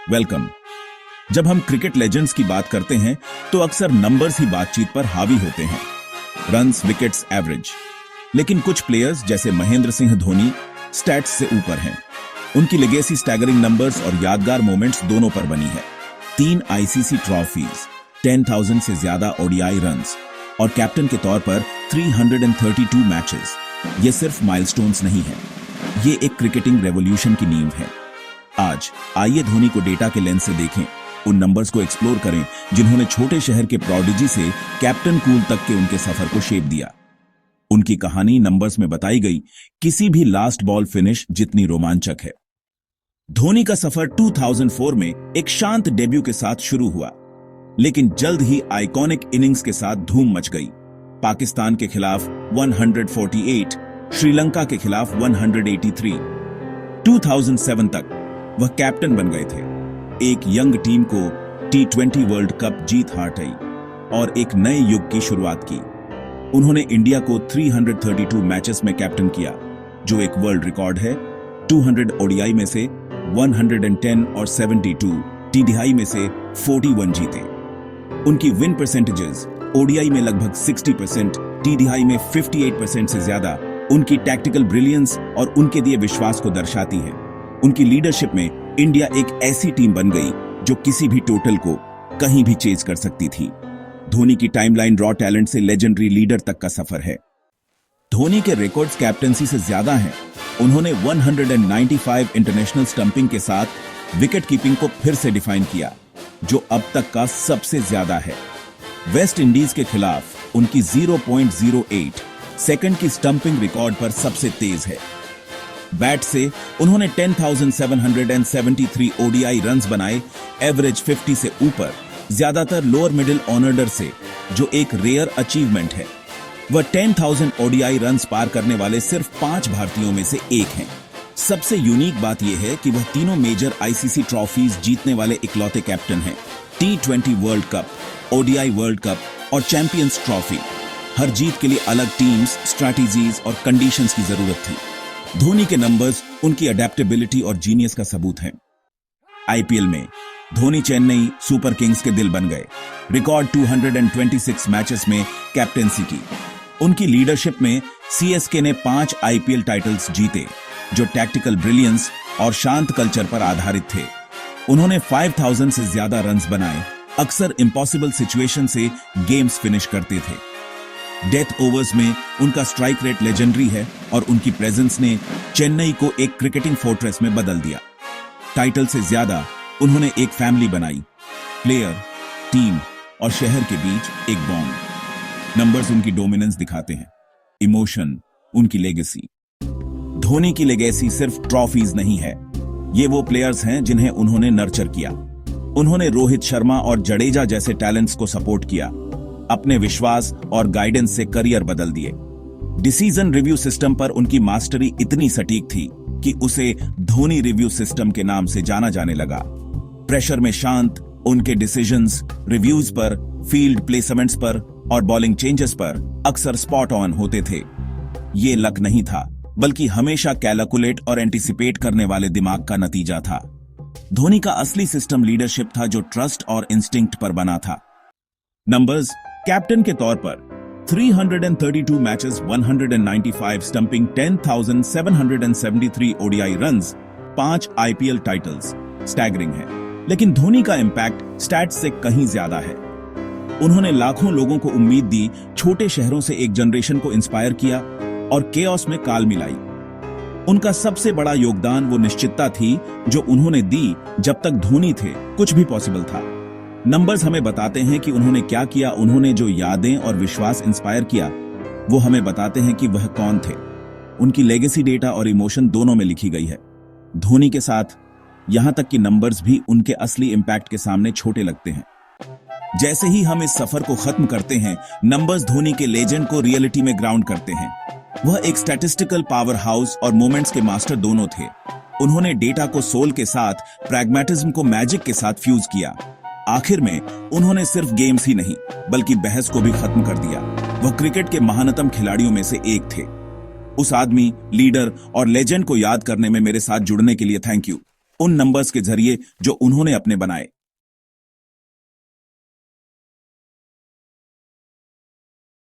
Welcome. जब हम cricket legends की बात करते हैं तो अक्सर नंबर्स ही बातचीत पर हावी होते हैं, रन्स, विकेट्स, एवरेज। लेकिन कुछ प्लेयर्स जैसे महेंद्र सिंह धोनी स्टैट्स से ऊपर हैं। उनकी लेगेसी स्टैगरिंग नंबर्स और यादगार मोमेंट्स दोनों पर बनी है। 3 आईसीसी ट्रॉफीज, 10,000 से ज्यादा ओडीआई रन्स और कैप्टन के तौर पर 332 मैचेस। ये सिर्फ माइलस्टोन्स नहीं है, ये एक क्रिकेटिंग रेवोल्यूशन की नींव है। आज आइए धोनी को डेटा के लेंस से देखें, उन नंबर्स को एक्सप्लोर करें जिन्होंने छोटे शहर के प्रोडिजी से कैप्टन कूल तक के उनके सफर को शेप दिया। उनकी कहानी नंबर्स में बताई गई किसी भी लास्ट बॉल फिनिश जितनी रोमांचक है। धोनी का सफर 2004 में एक शांत डेब्यू के साथ शुरू हुआ, लेकिन जल्द ही आइकॉनिक इनिंग्स के साथ धूम मच गई। पाकिस्तान के खिलाफ 148, श्रीलंका के खिलाफ 183। 2007 तक वह कैप्टन बन गए थे। एक यंग टीम को T20 वर्ल्ड कप जीत हारई और एक नए युग की शुरुआत की। उन्होंने इंडिया को 332 मैचेस में कैप्टन किया, जो एक वर्ल्ड रिकॉर्ड है। 200 ओडीआई में से 110 और 72 टीडीआई में से 41 जीते। उनकी विन परसेंटेजेस ओडीआई में लगभग 60%, टीडीआई में 58% से ज्यादा उनकी टैक्टिकल ब्रिलियंस और उनके दिए विश्वास को दर्शाती है। उनकी लीडरशिप में इंडिया एक ऐसी टीम बन गई जो किसी भी टोटल को कहीं भी चेज कर सकती थी। धोनी की टाइमलाइन रॉ टैलेंट से लेजेंडरी लीडर तक का सफर है। धोनी के रिकॉर्ड्स कैप्टनसी से ज्यादा हैं। उन्होंने 195 इंटरनेशनल स्टंपिंग के साथ विकेट कीपिंग को फिर से डिफाइन किया, जो अब तक का सबसे ज्यादा है। वेस्ट इंडीज के खिलाफ उनकी 0.08 सेकंड की स्टंपिंग रिकॉर्ड पर सबसे तेज है। बैट से उन्होंने 10,773 ओडीआई रन्स बनाए, एवरेज 50 से ऊपर, ज्यादातर लोअर मिडिल ऑर्डर से, जो एक रेयर अचीवमेंट है। वह 10,000 ओडीआई रन्स पार करने वाले सिर्फ 5 भारतीयों में से एक हैं। सबसे यूनिक बात यह है कि वह तीनों मेजर आईसीसी ट्रॉफीज जीतने वाले इकलौते कैप्टन हैं। T20 world cup, ODI world cup और चैंपियंस ट्रॉफी। हर जीत के लिए अलग टीम्स, स्ट्रैटेजीज और कंडीशंस की जरूरत थी। धोनी के नंबर्स उनकी अडेप्टेबिलिटी और जीनियस का सबूत हैं। आईपीएल में धोनी चेन्नई सुपर किंग्स के दिल बन गए। रिकॉर्ड 226 मैचेस में कैप्टेंसी की। उनकी लीडरशिप में सीएसके ने 5 आईपीएल टाइटल्स जीते, जो टैक्टिकल ब्रिलियंस और शांत कल्चर पर आधारित थे। उन्होंने 5,000 से ज्यादा रन्स बनाए, अक्सर इम्पॉसिबल सिचुएशन से गेम्स फिनिश करते थे। डेथ ओवर्स में उनका स्ट्राइक रेट लेजेंडरी है और उनकी प्रेजेंस ने चेन्नई को एक क्रिकेटिंग फोर्ट्रेस में बदल दिया। टाइटल से ज्यादा उन्होंने एक फैमिली बनाई, प्लेयर, टीम और शहर के बीच एक बॉन्ड। नंबर्स उनकी डोमिनेंस दिखाते हैं, इमोशन उनकी लेगेसी। धोनी की लेगेसी सिर्फ ट्रॉफीज नहीं है, ये वो प्लेयर्स हैं जिन्हें उन्होंने नर्चर किया। उन्होंने रोहित शर्मा और जडेजा जैसे टैलेंट्स को सपोर्ट किया, अपने विश्वास और गाइडेंस से करियर बदल दिए। डिसीजन रिव्यू सिस्टम पर उनकी मास्टरी इतनी सटीक थी कि उसे धोनी रिव्यू सिस्टम के नाम से जाना जाने लगा। प्रेशर में शांत, उनके डिसीजंस रिव्यूज पर, फील्ड प्लेसमेंट्स पर और बॉलिंग चेंजेस पर अक्सर स्पॉट ऑन होते थे। ये लक नहीं था, बल्कि हमेशा कैलकुलेट और एंटिसिपेट करने वाले दिमाग का नतीजा था। धोनी का असली सिस्टम लीडरशिप था, जो ट्रस्ट और इंस्टिंक्ट पर बना था। नंबर्स कैप्टन के तौर पर 332 matches, 195 stumping, 10,773 ODI runs, 5 IPL titles, staggering है। लेकिन धोनी का इंपैक्ट स्टैट्स से कहीं ज्यादा है। उन्होंने लाखों लोगों को उम्मीद दी, छोटे शहरों से एक जनरेशन को इंस्पायर किया और केओस में काल मिलाई। उनका सबसे बड़ा योगदान वो निश्चितता थी जो उन्होंने दी जब तक धोनी थे, कुछ भी पॉसिबल था। नंबर्स हमें बताते हैं कि उन्होंने क्या किया। उन्होंने जो यादें और विश्वास इंस्पायर किया, वो हमें बताते हैं कि वह कौन थे। उनकी लेगेसी डेटा और इमोशन दोनों में लिखी गई है। धोनी के साथ यहां तक कि नंबर्स भी उनके असली इंपैक्ट के सामने छोटे लगते हैं। जैसे ही हम इस सफर को खत्म करते हैं, नंबर्स धोनी के लेजेंड को रियलिटी में ग्राउंड करते हैं। वह एक स्टैटिस्टिकल पावर हाउस और मोमेंट्स के मास्टर दोनों थे। उन्होंने डेटा को सोल के साथ, प्रैग्मेटिज्म को मैजिक के साथ फ्यूज किया। आखिर में उन्होंने सिर्फ गेम्स ही नहीं, बल्कि बहस को भी खत्म कर दिया। वह क्रिकेट के महानतम खिलाड़ियों में से एक थे। उस आदमी, लीडर और लेजेंड को याद करने में मेरे साथ जुड़ने के लिए थैंक यू। उन नंबर्स के जरिए जो उन्होंने अपने बनाए।